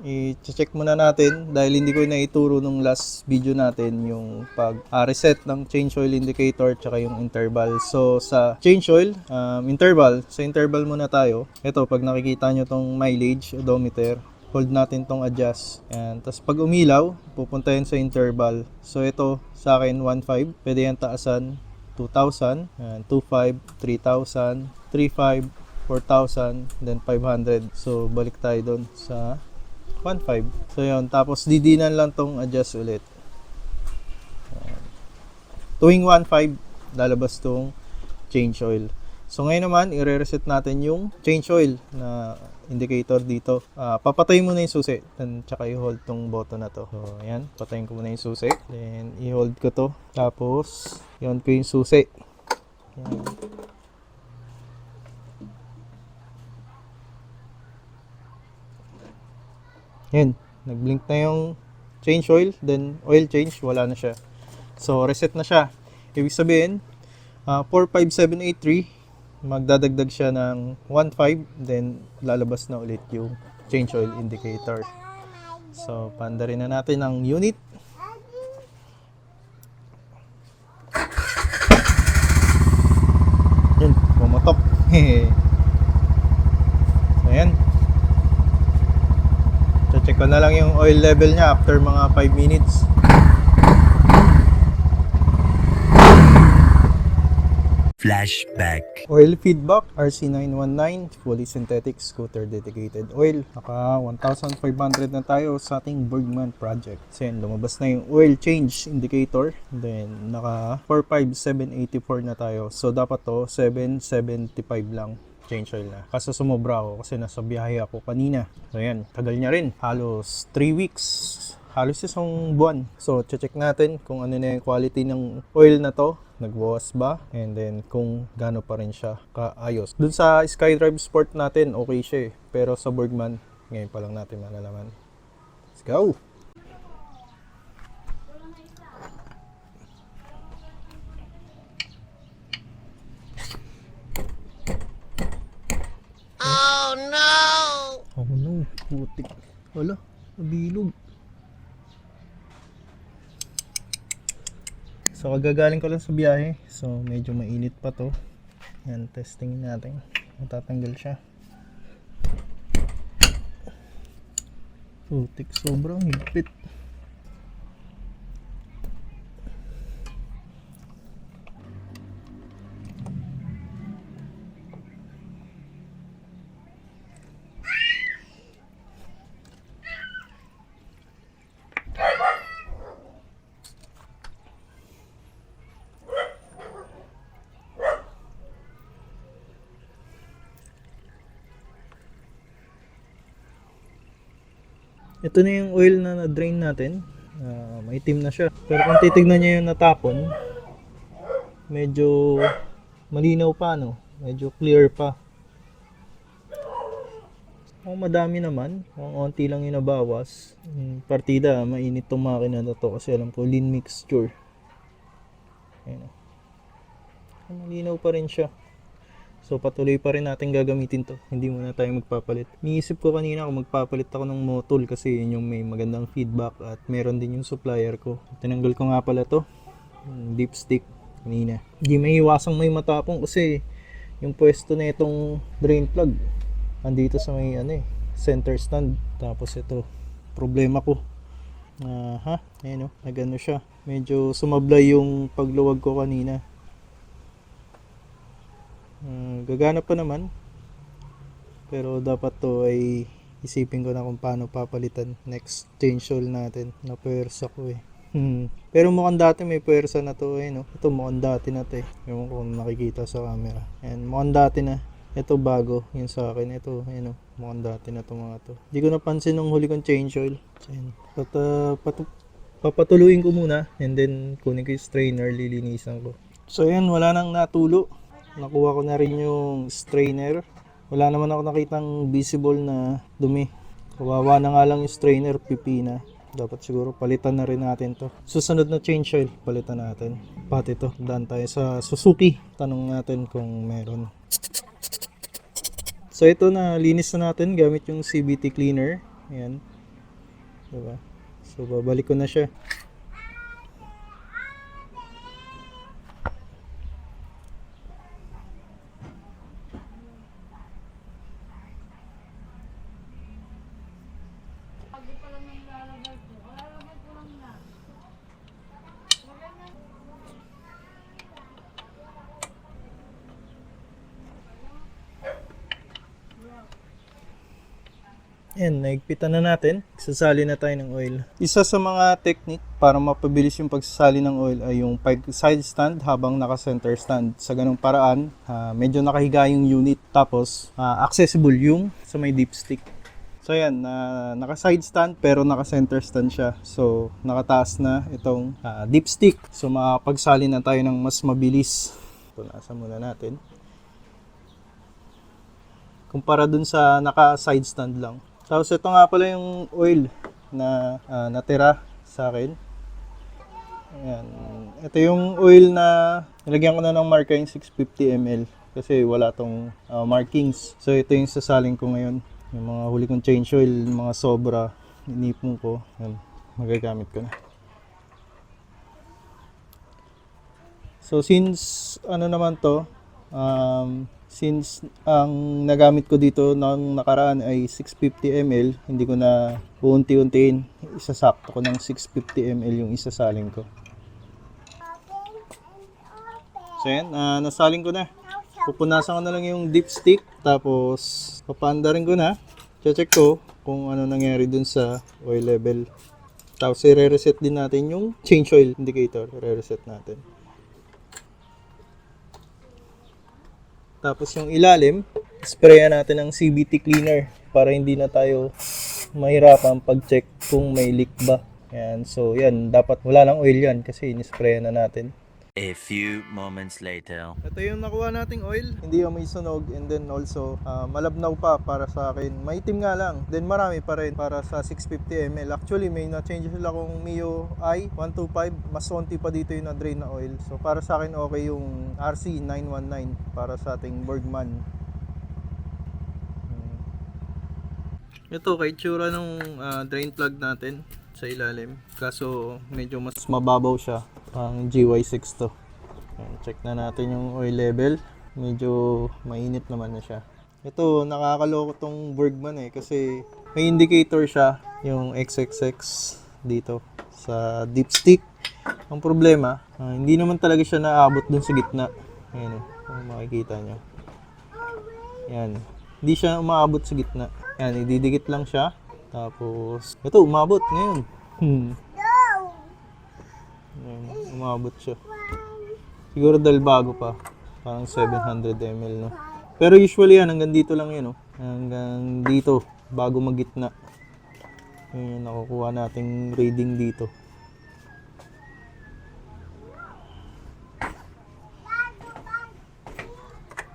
i-check muna natin dahil hindi ko na ituro nung last video natin yung pag reset ng change oil indicator tsaka yung interval. So sa change oil interval, sa interval muna tayo. Ito, pag nakikita nyo tong mileage odometer, hold natin tong adjust. Yan. Tapos pag umilaw, pupunta yun sa interval. So ito sa akin 1.5, pwede yan taasan 2,000, 2.5, 3,000, 3.5, 4,000, then 500. So balik tayo doon sa 1.5. So yun, tapos didinan lang tong adjust ulit. Tuwing 1.5, lalabas tong change oil. So ngayon naman, i-reset natin yung change oil na indicator dito. Papatayin muna yung susi, then tsaka i-hold tong button na to. So ayan, patayin ko muna yung susi, then i-hold ko to. Tapos, i-on ko yung susi. Ayan. Yan, nag-blink na yung change oil, then oil change, wala na siya. So, reset na siya. Ibig sabihin, 45783, magdadagdag siya ng 1.5, then lalabas na ulit yung change oil indicator. So, paandarin na natin ang unit. Yan, pumotok. So, yan. Check ko na lang yung oil level niya after mga 5 minutes. Flashback. Oil feedback, RC919, fully synthetic scooter dedicated oil. Naka 1,500 na tayo sa ating Bergman project. So yan, lumabas na yung oil change indicator. Then naka 45784 na tayo. So dapat to 775 lang change oil na. Kaso sumobra ako kasi nasa biyahe ako kanina. So yan, tagal niya rin. Halos 3 weeks. Halos isang buwan. So, check natin kung ano na yung quality ng oil na to. Nagbawas ba? And then, kung gaano pa rin siya kaayos. Dun sa SkyDrive Sport natin, okay siya eh. Pero sa Bergman, ngayon pa lang natin malalaman. Let's go! Oh no! Oh no, putik. Wala, nabilog. So, kagagaling ko lang sa biyahe. So, medyo mainit pa to. Yan, testingin natin. Matatanggal siya. Putik, sobrang higpit. Ito na yung oil na na-drain natin. Maitim na siya. Pero kung titignan nyo yung natapon, medyo malinaw pa, no? Medyo clear pa. Kung madami naman, kung onti lang yung nabawas, partida, mainit tong makina na to kasi alam ko lean mixture. Ayan. Malinaw pa rin siya. So patuloy pa rin natin gagamitin to. Hindi muna tayo magpapalit. Niisip ko kanina kung magpapalit ako ng Motul kasi yun yung may magandang feedback at meron din yung supplier ko. Tinanggal ko nga pala to. Dipstick kanina. Hindi may iwasang may matapong kasi yung pwesto na itong drain plug andito sa may center stand. Tapos ito, problema ko. Ayan o, nagano siya. Medyo sumablay yung pagluwag ko kanina. Gagana pa naman, pero dapat to ay isipin ko na kung paano papalitan next change oil natin. Na puwersa ko eh. Pero mukhang dati may puwersa na to eh, no? Ito mukhang dati na to eh. Yung kung nakikita sa camera. Ayan, mukhang dati na. Ito bago, yun sa akin. Ito, ayan o, mukhang dati na to mga to. Hindi ko napansin nung huli kong change oil. Ayan. Papatuluin ko muna and then kunin ko yung strainer, lilinisan ko. So ayan, wala nang natulo. Nakuha ko na rin yung strainer. Wala naman ako nakitang visible na dumi. Kawawa na nga lang yung strainer, pipina. Dapat siguro palitan na rin natin to. Susunod na change oil, palitan natin. Pati to, daan tayo sa Suzuki. Tanong natin kung meron. So ito na, linis na natin gamit yung CVT cleaner. Ayan. Diba? So, babalik ko na siya. Yan, naigpitan na natin. Sasali na tayo ng oil. Isa sa mga technique para mapabilis yung pagsasali ng oil ay yung side stand habang naka-center stand. Sa ganung paraan, medyo nakahiga yung unit. Tapos, accessible yung sa may dipstick. So yan, naka-side stand pero naka-center stand siya. So, nakataas na itong dipstick. So, makapagsali na tayo ng mas mabilis. Punasan muna natin. Kumpara dun sa naka-side stand lang. Tapos ito nga pala yung oil na natira sa akin. Ayan. Ito yung oil na nilagyan ko na ng marka yung 650 ml kasi wala tong markings. So ito yung sasaling ko ngayon. Yung mga huli kong change oil, mga sobra, inipon ko. Ayan, magagamit ko na. So since ano naman to, since ang nagamit ko dito ng nakaraan ay 650 ml, hindi ko na uunti-untiin, isasakto ko ng 650 ml yung isasaling ko. So yan, nasaling ko na. Pupunasan ko na lang yung dipstick, tapos papaandarin ko na. Check ko kung ano nangyari dun sa oil level. Tapos i-reset din natin yung change oil indicator, i-reset natin. Tapos yung ilalim, sprayan natin ng CVT cleaner para hindi na tayo mahirapan pag-check kung may leak ba. Yan, so yan, dapat wala lang oil yan kasi in-sprayan na natin. A few moments later. Ito yung nakuha nating oil, hindi yung may sunog, and then also malabnaw pa para sa akin. Maitim nga lang, then marami pa rin para sa 650 ml. Actually may na-change sila kung Mio I 125, mas konti pa dito yung na-drain na oil. So para sa akin okay yung RC 919 para sa ating Bergman. Ito kay tsura ng drain plug natin sa ilalim, kaso medyo mas mababaw siya. Ang GY6 to. Check na natin yung oil level. Medyo mainit naman na siya. Ito, nakakaloko tong Bergman kasi may indicator siya, yung XXX dito sa dipstick. Ang problema, hindi naman talaga siya naabot dun sa gitna. Ayan o, kung makikita nyo. Ayan. Hindi siya umaabot sa gitna. Ayan, ididikit lang siya. Tapos, ito, umabot ngayon. Ayan, umabot siya. Siguro dahil bago pa. Parang 700 ml, no? Pero usually yan, hanggang dito lang yun, no? Hanggang dito, bago magitna. Yun yung nakukuha nating reading dito.